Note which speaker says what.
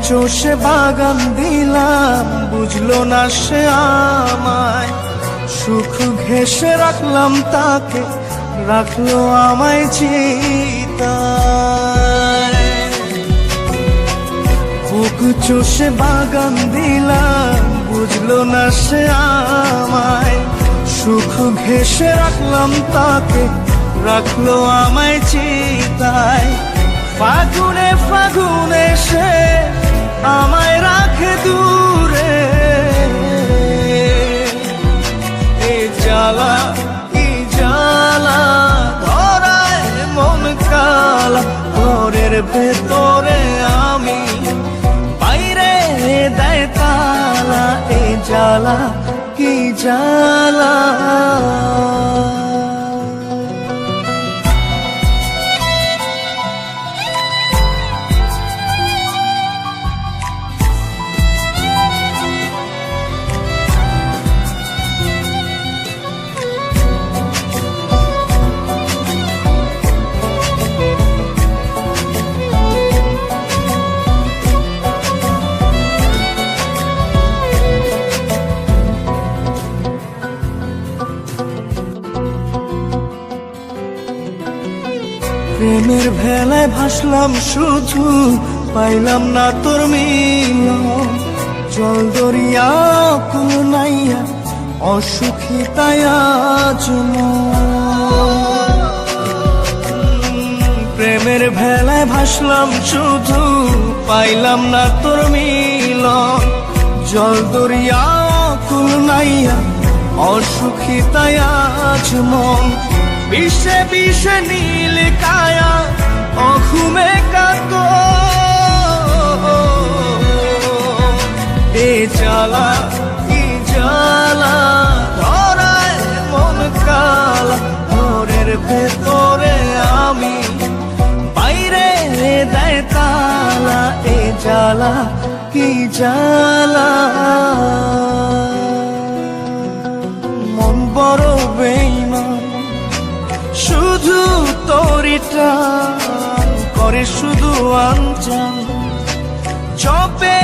Speaker 1: চষে বাগান দিলাম, বুঝলো না সে আমায়। সুখ ঘেঁষে রাখলাম তাকে, রাখলো আমায় চিতায়। বুক চষে বাগান দিলাম, বুঝলো না সে আমায়। সুখ ঘেঁষে রাখলাম তাকে, রাখলো আমায় চিতায়। ফাগুনে ফাগুনে সে আমায় রাখে দূরে, এ জ্বালা কি জ্বালা, ধরায় মন কালা। ঘরের ভেতরে আমি, বাইরে দেয় তালা। এ জ্বালা কি জ্বালা। প্রেমের ভেলায় ভাসলাম শুধু, পাইলাম না তোর মিলন। জল দরিয়া কুল নাইয়া, অসুখী তাই আজ মন। প্রেমের ভেলায় ভাসলাম শুধু, পাইলাম না তোর মিলন। জল দরিয়া কুল নাইয়া, অসুখী তাই আজ মন। বিষে বিষে নীল কায়া, অঘুমে কাত। এ জ্বালা কি জ্বালা, ধরায় মন কালা। ঘরের ভেতরে আমি, বাইরে দেয় তালা। এ জ্বালা কি জ্বালা। মন বড় বেঈমান, শুধু তোরই টান করে শুধু আনজান। জপে